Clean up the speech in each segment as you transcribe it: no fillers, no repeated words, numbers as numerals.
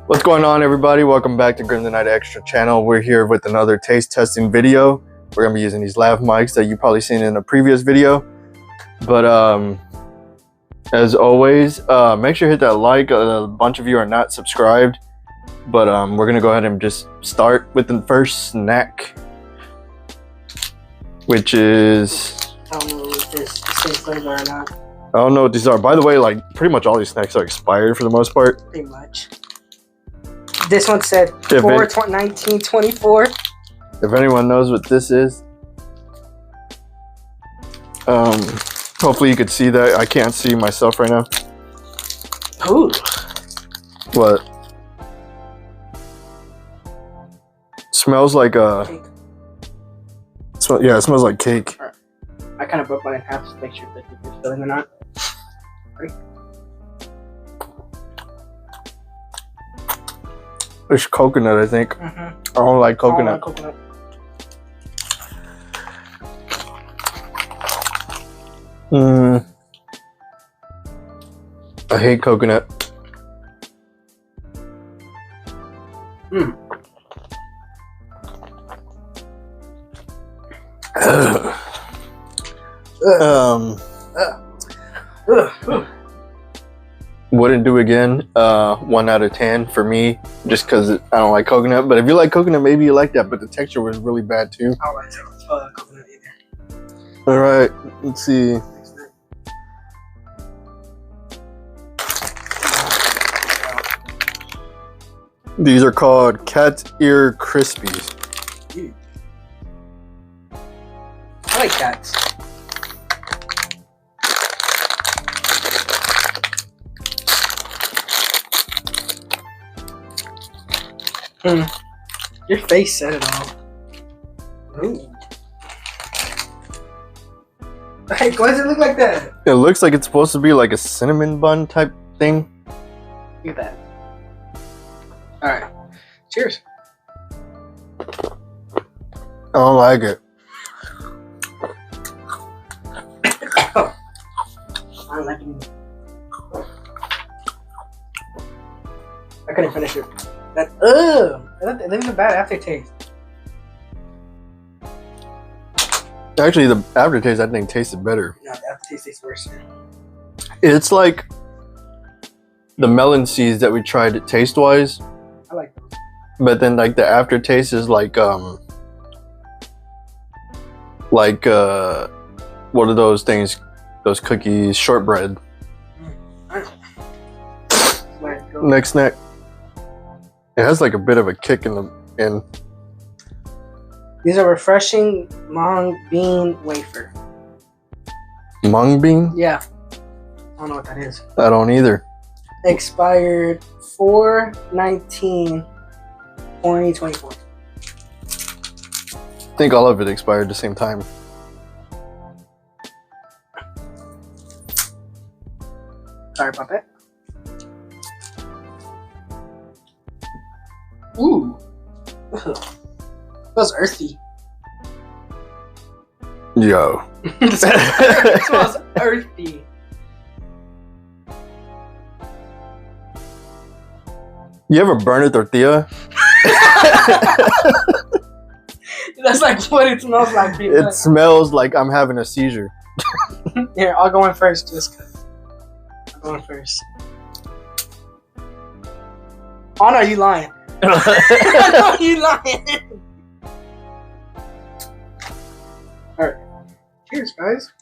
What's going on, everybody? Welcome back to Grim the Night Extra channel. We're here with another taste testing video. We're gonna be using these lav mics that you've probably seen in a previous video. But as always, make sure you hit that like. A bunch of you are not subscribed, but we're gonna go ahead and just start with the first snack, which is, I don't know if this same flavor or not. I don't know what these are. By the way, like pretty much all these snacks are expired for the most part. Pretty much. This one said 4/19/24. If anyone knows what this is, hopefully you could see that. I can't see myself right now. Ooh. What? Smells like a. Cake. Yeah, it smells like cake. I kind of broke mine in half just to make sure that you're filling or not. Right. It's coconut, I think. I don't like coconut. I hate coconut. Wouldn't do again. 1 out of 10 for me, just because I don't like coconut. But if you like coconut, maybe you like that. But the texture was really bad too. I don't like coconut either. All right, let's see. These are called cat ear crispies. Ew. I like cats. Your face said it all. Ooh. Hey, why does it look like that? It looks like it's supposed to be like a cinnamon bun type thing. Look at that. Alright. Cheers. I don't like it. I don't like it. I couldn't finish it. That leaves a bad aftertaste. Actually, the aftertaste I think tasted better. No, the aftertaste tastes worse. It's like the melon seeds that we tried taste wise. I like those. But then like the aftertaste is like what are those things? Those cookies, shortbread. Next snack. It has like a bit of a kick in the end. These are refreshing mung bean wafer. Mung bean? Yeah. I don't know what that is. I don't either. Expired 4/19/2024. I think all of it expired at the same time. Sorry about that. Ooh. Ugh. Smells earthy. Yo. It smells earthy. You ever burn a tortilla? That's like what it smells like. It smells like I'm having a seizure. Here, I'll go in first just because. I'll go in first. Oh no, you lying. No, you lying. Alright. Cheers, guys.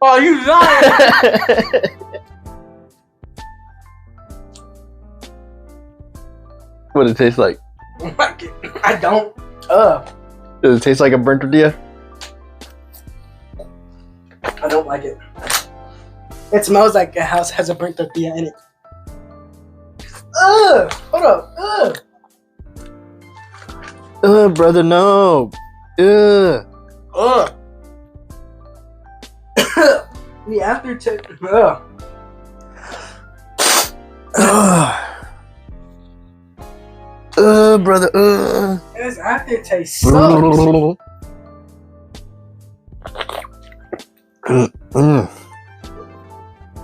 Oh, you lying. What does it taste like? I don't. Does it taste like a burnt tortilla? I don't like it. It smells like a house has a burnt tortilla in it. Hold up. Brother, no. The aftertaste. Brother. This aftertaste sucks.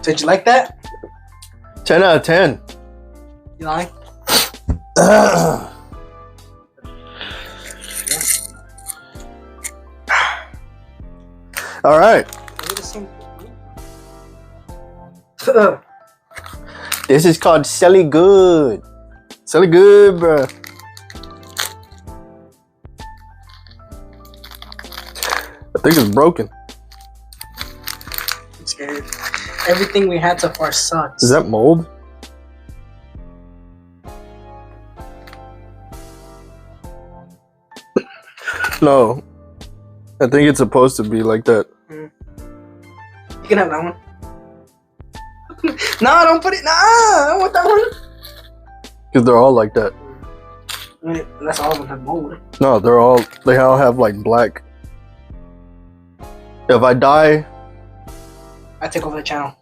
Did you like that? 10 out of 10. You lying? All right. This is called Silly Good. Silly Good, bro. I think it's broken. I'm scared. Everything we had so far sucks. Is that mold? No. I think it's supposed to be like that. You can have that one. No, don't put it. Nah, I don't want that one. Because they're all like that. I mean, that's all of them have mold. No, they all have like black. If I die, I take over the channel.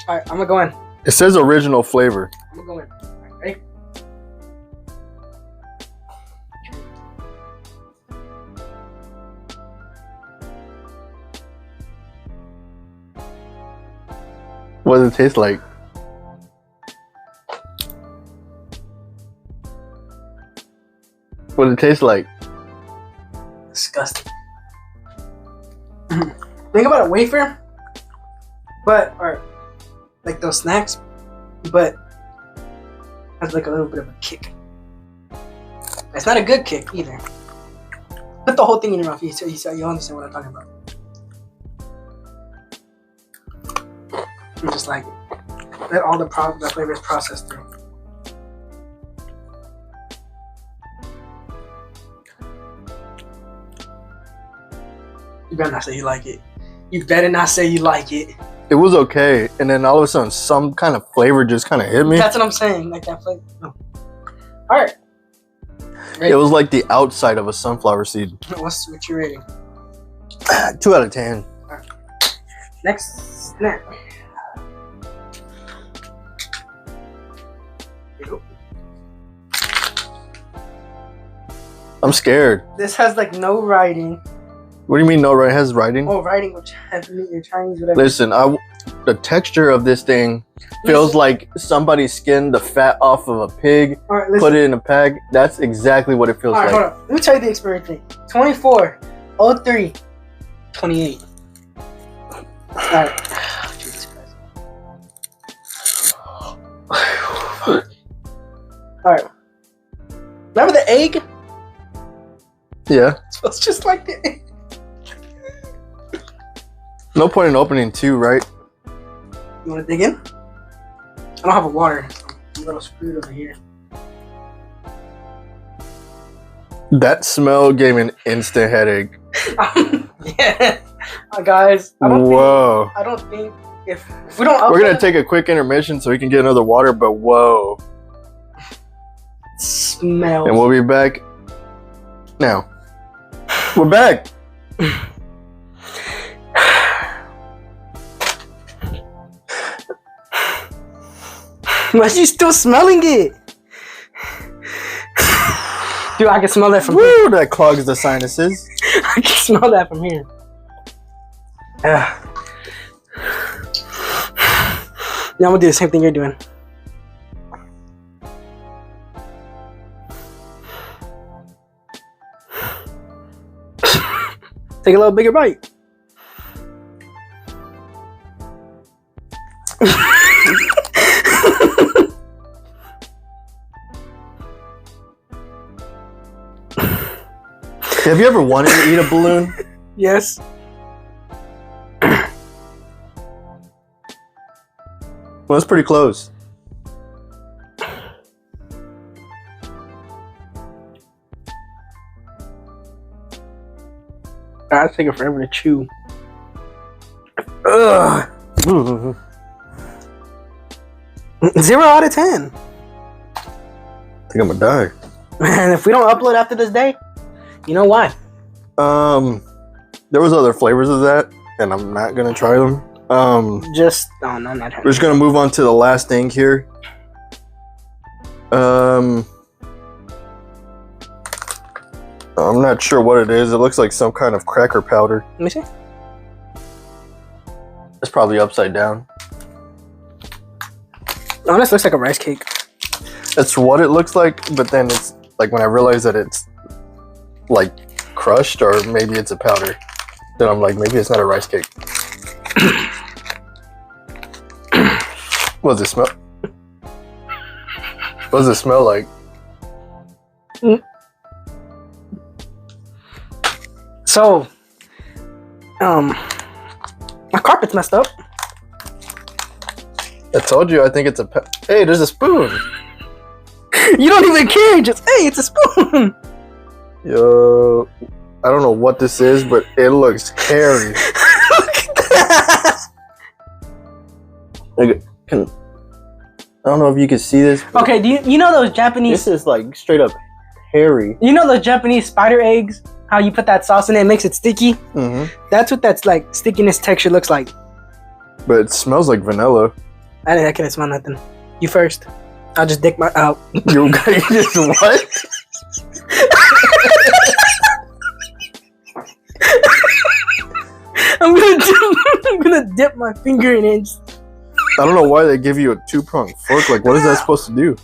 Alright, I'm gonna go in. it says original flavor. I'm gonna go in. Alright, ready? What does it taste like? What does it taste like? Disgusting. Think about a wafer, or like those snacks, but has like a little bit of a kick. It's not a good kick either. Put the whole thing in your mouth. You understand what I'm talking about. You just like let all the flavors process through. You better not say you like it. You better not say you like it. It was okay, and then all of a sudden, some kind of flavor just kind of hit me. That's what I'm saying, like that flavor. No. All right. It was like the outside of a sunflower seed. What's you rating? 2 out of 10. All right. Next snack. I'm scared. This has like no writing. What do you mean no right? It has writing? Oh, writing which has your Chinese, whatever. Listen, the texture of this thing feels like somebody skinned the fat off of a pig, right, put it in a pack. That's exactly what it feels like. Hold on. Let me tell you the expiry date. 24/03/28. Alright. Jesus Christ. Alright. Remember the egg? Yeah. It smells just like the egg. No point in opening 2, right? You want to dig in? I don't have a water. I'm a little screwed over here. That smell gave me an instant headache. Yeah. Guys, I don't think if we don't upload, we're going to take a quick intermission so we can get another water, but whoa. Smell. And we'll be back now. We're back. Why is she still smelling it? Dude, I can smell that from Woo, here. that clogs the sinuses. I can smell that from here. Yeah, I'm gonna do the same thing you're doing. Take a little bigger bite. Have you ever wanted to eat a balloon? Yes. Well, it's pretty close. I take it forever to chew. Ugh. 0 out of 10. I think I'm gonna die. Man, if we don't upload after this day, you know why? There was other flavors of that, and I'm not gonna try them. Oh no, not We're just gonna move on to the last thing here. I'm not sure what it is. It looks like some kind of cracker powder. Let me see. It's probably upside down. Oh, this looks like a rice cake. That's what it looks like, but then it's like when I realize that it's like crushed or maybe it's a powder, then I'm like, maybe it's not a rice cake. What does it smell? What does it smell like? So, my carpet's messed up. I told you, I think it's a hey, there's a spoon. You don't even care, just, hey, it's a spoon. Yo, I don't know what this is, but it looks hairy. Like, I don't know if you can see this. Okay, do you know those Japanese... This is like straight up hairy. You know those Japanese spider eggs? How you put that sauce in it, it makes it sticky? Mm-hmm. That's what that's like stickiness texture looks like. But it smells like vanilla. I couldn't smell nothing. You first. I'll just dick my out. You just what? I'm gonna dip my finger in it. I don't know why they give you a 2-pronged fork. Like, what is that supposed to do?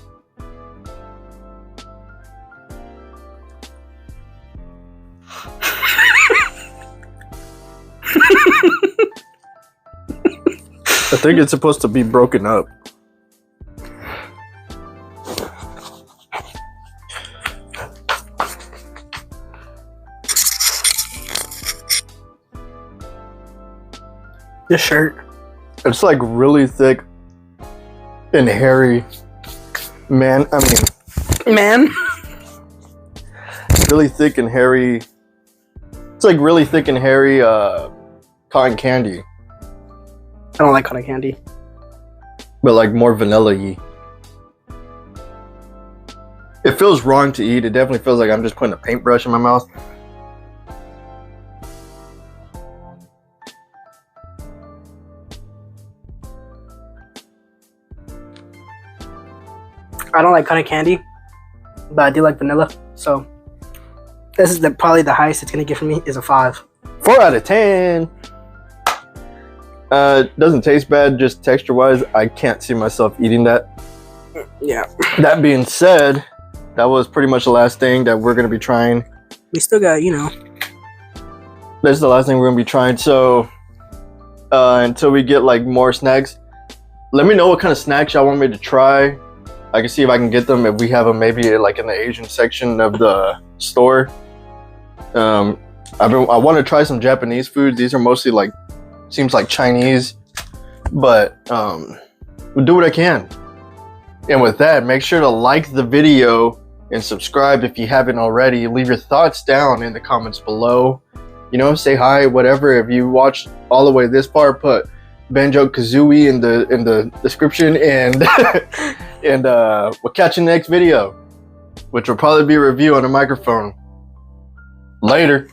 I think it's supposed to be broken up. Your shirt. It's like really thick and hairy. Man, really thick and hairy. It's like really thick and hairy cotton candy. I don't like cotton candy. But like more vanilla-y. It feels wrong to eat. It definitely feels like I'm just putting a paintbrush in my mouth. I don't like cotton candy, but I do like vanilla. So this is probably the highest it's gonna get for me is a 5. 4 out of 10. Doesn't taste bad, just texture-wise. I can't see myself eating that. Yeah. That being said, that was pretty much the last thing that we're gonna be trying. We still got, you know. That's the last thing we're gonna be trying. So until we get like more snacks, let me know what kind of snacks y'all want me to try. I can see if I can get them if we have them maybe like in the Asian section of the store. I want to try some Japanese foods. These are mostly like, seems like Chinese, but we'll do what I can. And with that, make sure to like the video and subscribe if you haven't already. Leave your thoughts down in the comments below. You know, say hi, whatever. If you watched all the way this far, put Banjo-Kazooie in the description, and and we'll catch you in the next video, which will probably be a review on a microphone. Later.